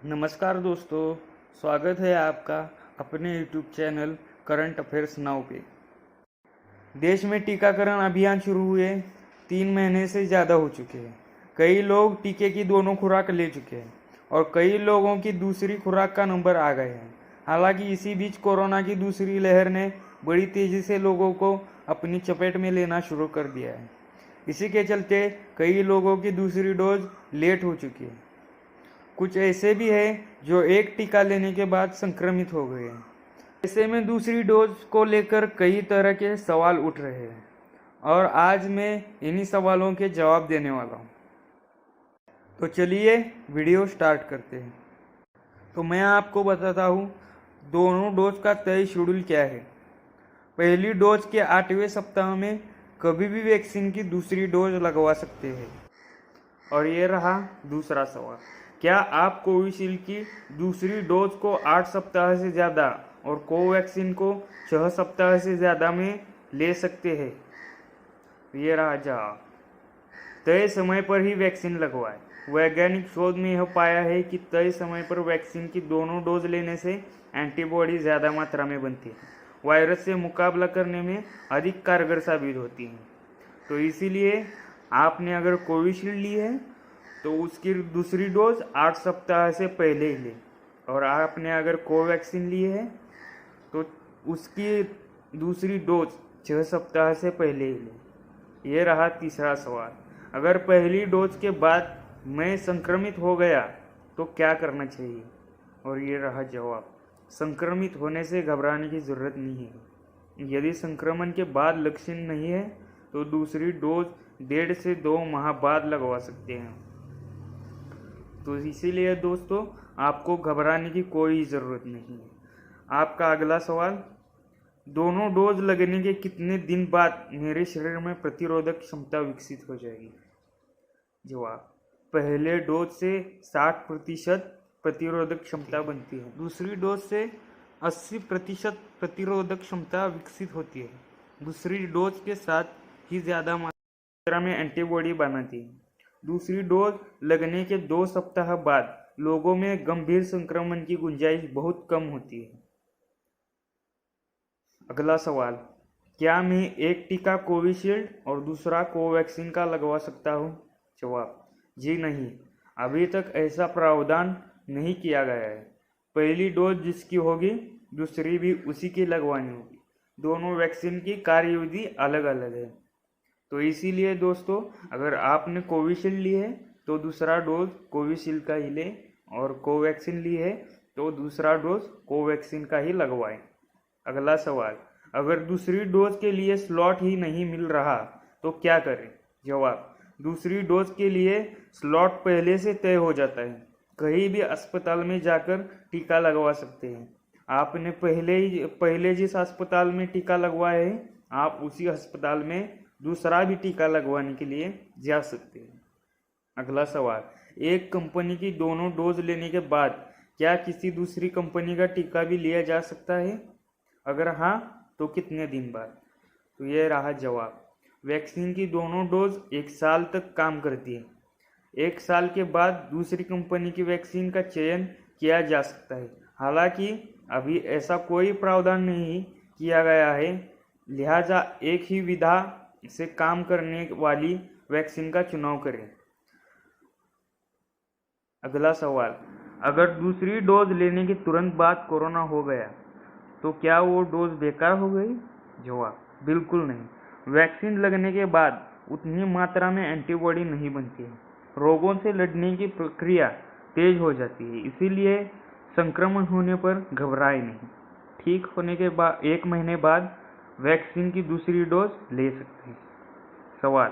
नमस्कार दोस्तों, स्वागत है आपका अपने YouTube channel current affairs now पे। देश में टीकाकरण अभियान शुरू हुए 3 महीने से ज़्यादा हो चुके हैं। कई लोग टीके की दोनों खुराक ले चुके हैं और कई लोगों की दूसरी खुराक का नंबर आ गए हैं। हालांकि इसी बीच कोरोना की दूसरी लहर ने बड़ी तेज़ी से लोगों को अपनी चपेट में लेना शुरू कर दिया है। इसी के चलते कई लोगों की दूसरी डोज लेट हो चुकी है। कुछ ऐसे भी हैं जो एक टीका लेने के बाद संक्रमित हो गए हैं। ऐसे में दूसरी डोज को लेकर कई तरह के सवाल उठ रहे हैं और आज मैं इन्हीं सवालों के जवाब देने वाला हूं। तो चलिए वीडियो स्टार्ट करते हैं। तो मैं आपको बताता हूं दोनों डोज का तय शेड्यूल क्या है। पहली डोज के 8वें सप्ताह में कभी भी वैक्सीन की दूसरी डोज लगवा सकते हैं। और ये रहा दूसरा सवाल, क्या आप कोविशील्ड की दूसरी डोज को 8 सप्ताह से ज़्यादा और कोवैक्सीन को 6 सप्ताह से ज़्यादा में ले सकते हैं? ये रहा जवाब, तय समय पर ही वैक्सीन लगवाएं। वैज्ञानिक शोध में यह पाया है कि तय समय पर वैक्सीन की दोनों डोज लेने से एंटीबॉडी ज़्यादा मात्रा में बनती है, वायरस से मुकाबला करने में अधिक कारगर साबित होती है। तो इसीलिए आपने अगर कोविशील्ड ली है तो उसकी दूसरी डोज 8 सप्ताह से पहले ही ले, और आपने अगर कोवैक्सीन ली है तो उसकी दूसरी डोज 6 सप्ताह से पहले ही ले। ये रहा तीसरा सवाल, अगर पहली डोज के बाद मैं संक्रमित हो गया तो क्या करना चाहिए? और ये रहा जवाब, संक्रमित होने से घबराने की ज़रूरत नहीं है। यदि संक्रमण के बाद लक्षण नहीं है तो दूसरी डोज 1.5 से 2 माह बाद लगवा सकते हैं। तो इसीलिए दोस्तों आपको घबराने की कोई ज़रूरत नहीं है। आपका अगला सवाल, दोनों डोज लगने के कितने दिन बाद मेरे शरीर में प्रतिरोधक क्षमता विकसित हो जाएगी? जवाब, पहले डोज से 60% प्रतिरोधक क्षमता बनती है, दूसरी डोज से 80% प्रतिरोधक क्षमता विकसित होती है। दूसरी डोज के साथ ही ज़्यादा मात्रा में एंटीबॉडी बनाती है। दूसरी डोज लगने के 2 सप्ताह बाद लोगों में गंभीर संक्रमण की गुंजाइश बहुत कम होती है। अगला सवाल, क्या मैं एक टीका कोविशील्ड और दूसरा कोवैक्सीन का लगवा सकता हूँ? जवाब, जी नहीं, अभी तक ऐसा प्रावधान नहीं किया गया है। पहली डोज जिसकी होगी दूसरी भी उसी की लगवानी होगी। दोनों वैक्सीन की कार्यविधि अलग अलग है। तो इसीलिए दोस्तों अगर आपने कोविशील्ड ली है तो दूसरा डोज कोविशील्ड का ही लें, और कोवैक्सीन ली है तो दूसरा डोज कोवैक्सीन का ही लगवाएं। अगला सवाल, अगर दूसरी डोज के लिए स्लॉट ही नहीं मिल रहा तो क्या करें? जवाब, दूसरी डोज के लिए स्लॉट पहले से तय हो जाता है। कहीं भी अस्पताल में जाकर टीका लगवा सकते हैं। आपने पहले जिस अस्पताल में टीका लगवाया है आप उसी अस्पताल में दूसरा भी टीका लगवाने के लिए जा सकते हैं। अगला सवाल, एक कंपनी की दोनों डोज लेने के बाद क्या किसी दूसरी कंपनी का टीका भी लिया जा सकता है? अगर हाँ तो कितने दिन बाद? तो यह रहा जवाब, वैक्सीन की दोनों डोज 1 साल तक काम करती है। 1 साल के बाद दूसरी कंपनी की वैक्सीन का चयन किया जा सकता है। हालांकि अभी ऐसा कोई प्रावधान नहीं किया गया है, लिहाजा एक ही विधा से काम करने वाली वैक्सीन का चुनाव करें। अगला सवाल, अगर दूसरी डोज लेने के तुरंत बाद कोरोना हो गया तो क्या वो डोज बेकार हो गई? जवाब, बिल्कुल नहीं। वैक्सीन लगने के बाद उतनी मात्रा में एंटीबॉडी नहीं बनती है, रोगों से लड़ने की प्रक्रिया तेज हो जाती है। इसीलिए संक्रमण होने पर घबराएं नहीं। ठीक होने के बाद 1 महीने बाद वैक्सीन की दूसरी डोज ले सकते हैं। सवाल,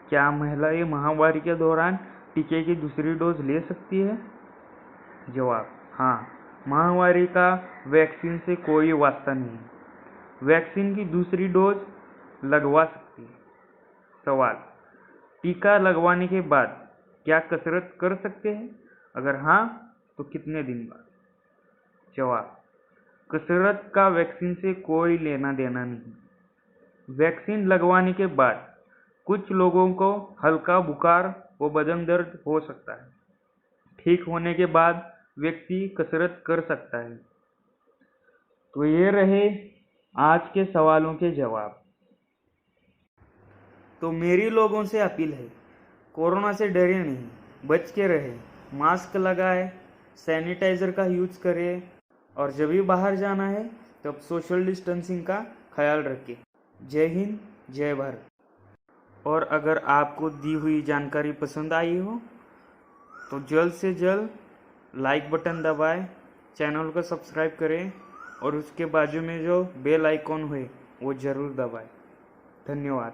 क्या महिलाएं महामारी के दौरान टीके की दूसरी डोज ले सकती है? जवाब, हाँ, महामारी का वैक्सीन से कोई वास्ता नहीं। वैक्सीन की दूसरी डोज लगवा सकती है। सवाल, टीका लगवाने के बाद क्या कसरत कर सकते हैं? अगर हाँ तो कितने दिन बाद? जवाब, कसरत का वैक्सीन से कोई लेना देना नहीं। वैक्सीन लगवाने के बाद कुछ लोगों को हल्का बुखार व बदन दर्द हो सकता है। ठीक होने के बाद व्यक्ति कसरत कर सकता है। तो ये रहे आज के सवालों के जवाब। तो मेरी लोगों से अपील है, कोरोना से डरे नहीं, बच के रहे, मास्क लगाए, सैनिटाइज़र का यूज़ करें और जब भी बाहर जाना है तब सोशल डिस्टेंसिंग का ख्याल रखें। जय हिंद, जय भारत। और अगर आपको दी हुई जानकारी पसंद आई हो तो जल्द से जल्द लाइक बटन दबाएं, चैनल को सब्सक्राइब करें और उसके बाजू में जो बेल आइकॉन है वो ज़रूर दबाएं। धन्यवाद।